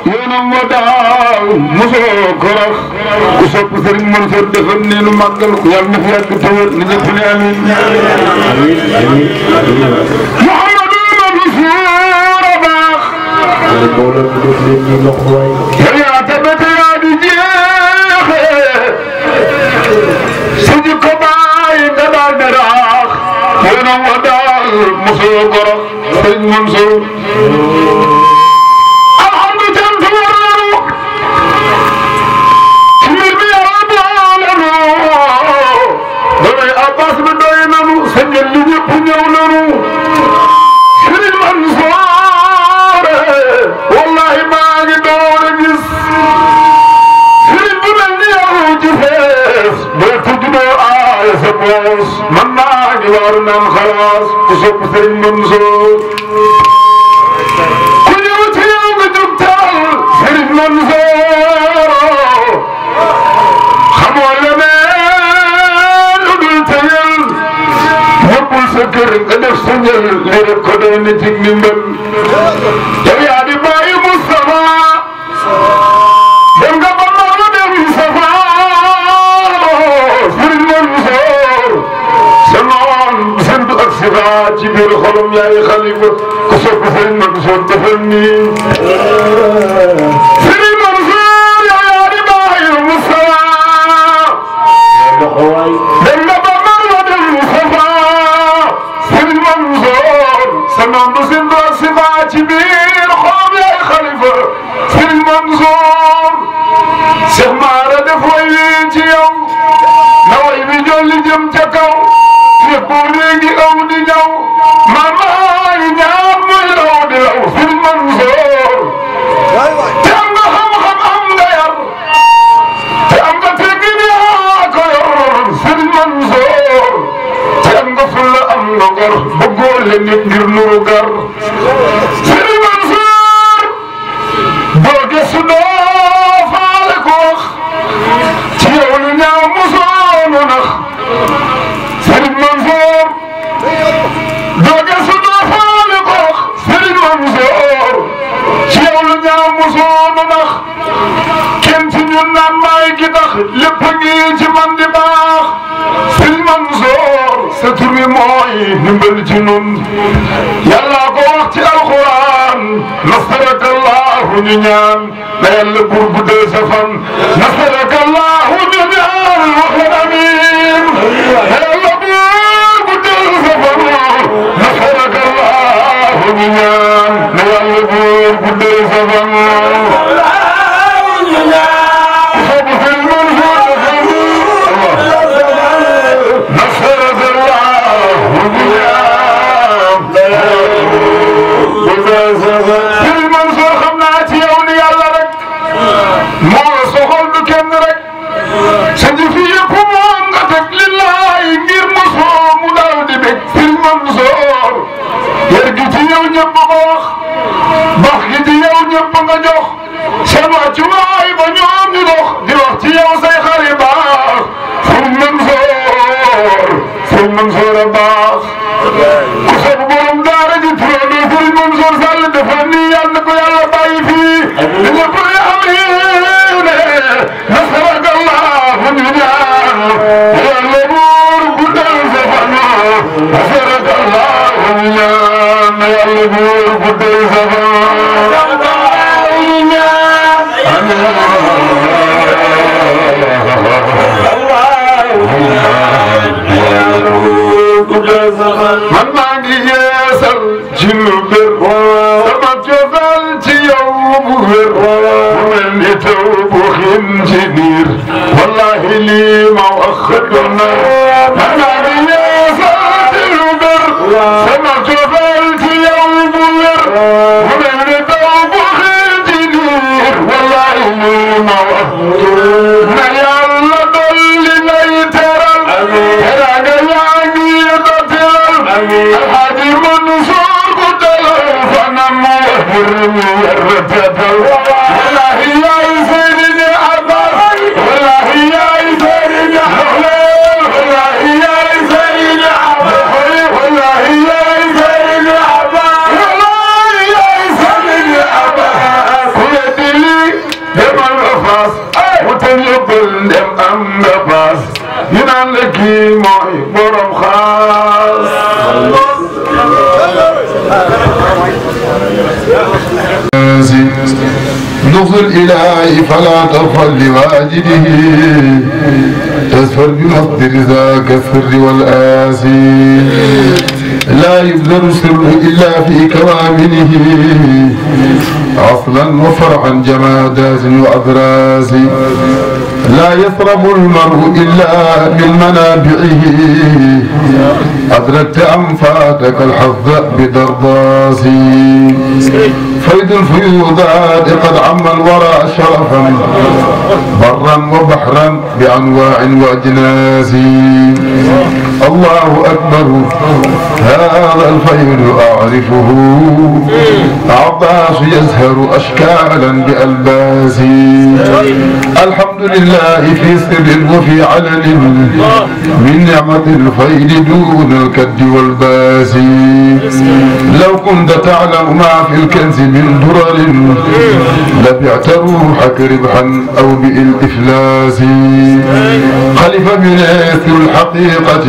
yoonam wa daaw mosoo ko rax ku sopp sëriñ Mansour defal ne nu màggal ko yàlla na fi yàgg tawër ni ñëpp ne amiin Mouhamadou Mansour a baax yow yaa tabate yaa di jeexe su jikko baay nga daal di raax yoonam wa daal mosoo ko rax sëriñ Mansour wallahi maa ngi door a gis sëriñ bu mel ni yow ci fees boo tudd doo aay sa poos man maa ngi waaru naan xalaas ku sopp sëriñ Mansour ku ñëw ci yow nga jóg taal sëriñ Mansour xamoo leneen lu dul teyal yóbbul sa kër nga def sa njël lii rek ko doy na ci ndimbal yow yaa di bàyyi Moustapha dem nga ba Maodo dem Moustapha Sëriñ Mansour sa noon sentu ak sifa ci biir xolom yaay xalifa ku sopp Sëriñ Mansour defal nii Sëriñ Mansour yow yaa di bàyyi Moustapha dem nga ba Maodo dem Moustapha Sëriñ Mansour sa noon du sentu ak sifa ci biir xolom yaay xalifa Sëriñ Mansour Cheikh Mara def way wi ci yow na way bi jolli jëm ca kaw fekkoo léegi aw di ñaw mamaay ñaar muy law di law Sëriñ Mansour te am nga xam-xam am nga yar te am nga teggin yaa ko yor Sëriñ Mansour te am nga fulla am nga ngor bëggoo le nit ngir nuru gar Sëriñ Mansour boo gëstu doo faale ko wax ci yow lu ñaaw mosoonu nax Sëriñ Mansour doo gëstu doo faale ko wax Sëriñ Mansour ci yow lu ñaaw mosoonu nax kenn ci ñun naan maay gi tax lépp ngi ci man di baax Sëriñ Mansour sa tur wi mooy ndimbal ci nun yàlla ko wax ci alxuraan nasarakallahu ñu ñaan na yàlla buur bu dee sa fan nasarakallahu ñu ñaan wax leen amiin na yàlla buur bu dee sa fan nasarakallahu ñu ñaan na yàlla buur bu dee sa fan Sëriñ Mansour xam naa ci yow ni yàlla rek moo la soxal du kenn rek sa jëf yëpp moom nga teg lillaay ngir mosoo mu daal di bég Sëriñ Mansour yar gi ci yow ñëpp ko wax baax gi ci yow ñëpp nga jox seen wàccuwaay ba ñoom ñu dox di wax ci yow say xarit baax Sëriñ Mansour a baax ku soog borom daara ji turandoo Sëriñ Mansour Sall defal nii yàlla na ko yàlla bàyyi fii di ñëpp amiin nasarakallahu ñu ñaan yàlla buur guddal sa fan nasarakallahu ñu ñaan yàlla buur guddal sa fan man maa ngi yeesal ci lu bir sama cofeel ci yow bu wér bu mel ni taw bu xiin ci niir wallahi lii ma wax doon na man maa ngi yeesal ci lu bir sama cofeel ci yow bu wér bu mel ni taw bu xiin ci niir wallahi lii ma wax na yàlla dolli lay teral teraanga yaa ngi ko teral Alxaaji Mansour ku dalal fanam yartatal wallahi yaay Seydi Abbas wallahi yaay Seydi Abbas wallahi yaay Seydi Abbas wallahi yaay Seydi Abbas wallahi yaay Seydi Abbas ku weddi naan la kii mooy borom xaas لفظ الإله فلا تغفل لواجده تسفر بمصدر ذاك السر والآسي لا يبذل السر إلا في كوامنه أصلا وفرعا جمادات وأبراس لا يثرب المرء إلا من منابعه أدركت أم فاتك الحظ بدرباس فيض الفيوضات قد عم الورى شرفا برا وبحرا بأنواع وأجناس الله أكبر هذا الفيض أعرفه عباس يزهر أشكالا بألباس الحمد لله في سر وفي علن من نعمة الفيض دون الكد والباس لو كنت تعلم ما في الكنز من درر لبعت روحك ربحا أو بالإفلاس خلف بناث الحقيقة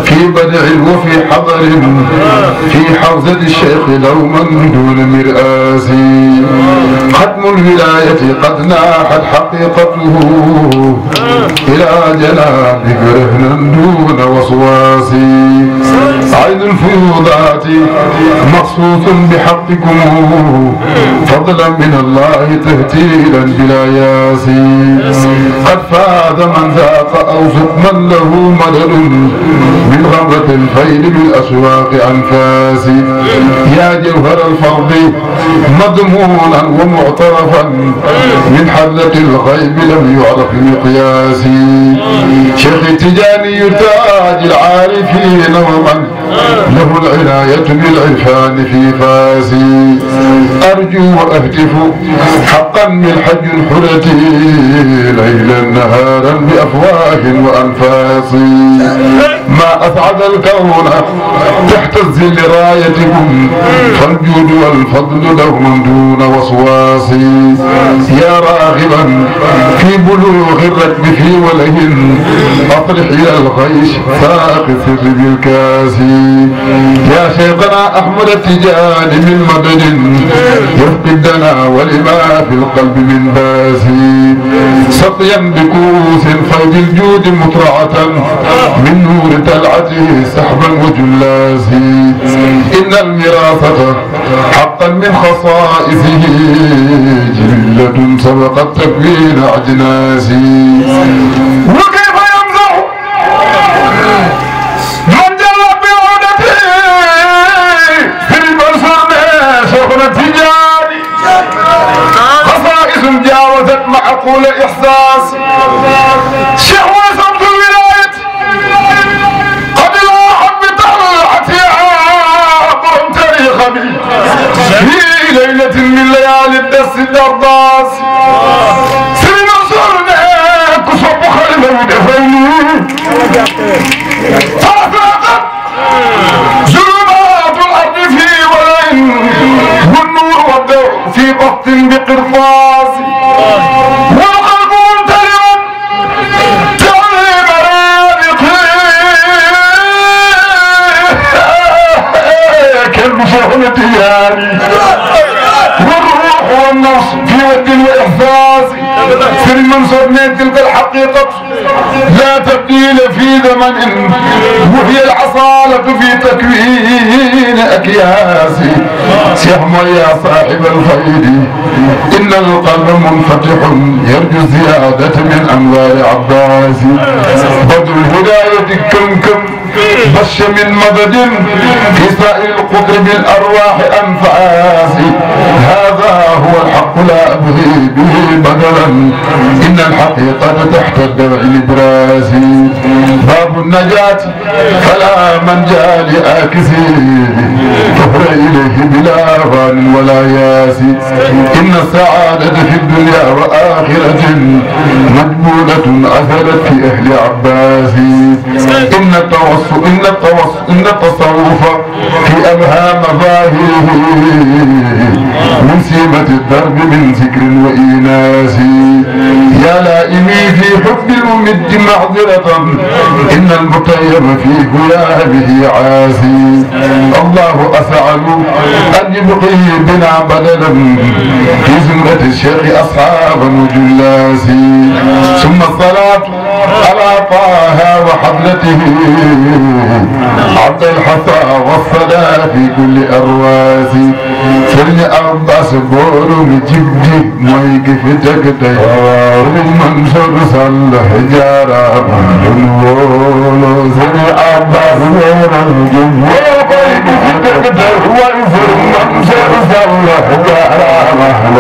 في بدع وفي حضر في حوزة الشيخ لوما دون مرآس ختم الولاية قد ناحت حقيقته إلى جنابك رهنا دون وسواس عين الفيوضات مخصوص بحقكم فضلا من الله تهتيلا بلا ياس قد فاز من ذاق أو من له مدد من غمرة الفيل بالأسواق أنفاس يا جوهر الفرض مضمونا ومعترفا من حلة الغيب لم يعرف مقياس شيخ تجاني تاج العارفين ومن له العناية بالعرفان في فاسي أرجو وأهتف حقا من حج حلتي ليلا نهارا بأفواه وأنفاس ما أسعد الكون تحت الظل رايتكم فالجود والفضل لهم دون وسواس يا راغبا في بلوغ الركب في ولهن أطرح إلى الغيش ساق السر بالكاس يا شيخنا أحمد التجاني من مدد يفقدنا ولما في القلب من باس سقيا بكوس فيض الجود مطرعة من نور تلعته سحبا وجلاس إن المراثة حقا من خصائصه جلة سبقت تكوين أجناس وكيف يمزح من جل بعودته في المنصور شيخنا التجاني خصائص جاوزت معقول الإحساس شيخ وسمت الولاية قد لاحت بطلعتها عبرهم تاريخ بي في ليلة من ليالي الدس الدرداس سر منصور كصب خلفه ودفنه فافاقت ظلمات الأرض في ولين والنور والضوء في بسط بقرطاس والقلب ممتلئ تعليم رابقه كالمشاهنة التجاني والروح والنفس في ود وإحساس سر المنصور من تلك الحقيقة لا تبديل في زمن وهي العصالة في تكوين أكياس سيحمى يا صاحب الخير إن القلب منفتح يرجو زيادة من أنوار عباس بدر الهداية كمكم بش من مدد في سائر القدر بالأرواح أنفاس هذا هو الحق لا أبغي به بدلا إن الحقيقة تحت الدرع الإبرازي باب باب النجاة فلا منجا لآكسين فهر إليه بلا فان ولا ياس إن السعادة في الدنيا وآخرة مجبولة أثرت في أهل عباس إن التصوف في أبهى مظاهره من سيمة الدرب من ذكر وإيناس يا لائمي في حب الممد معذرة إن المتيم في غيابه عاسي الله أسأل أن يبقي بنا بدلا في زمرة الشيخ أصحابا وجلاسي ثم الصلاة على طه وحضرته عبد الحصى والصلاة في كل أرواسي سرني أباس بورم جبجي مويك في تكتي منصور صلح جارا بنولو سرني أباس بورم جبجي مويك في تكتي منصور صلح جارا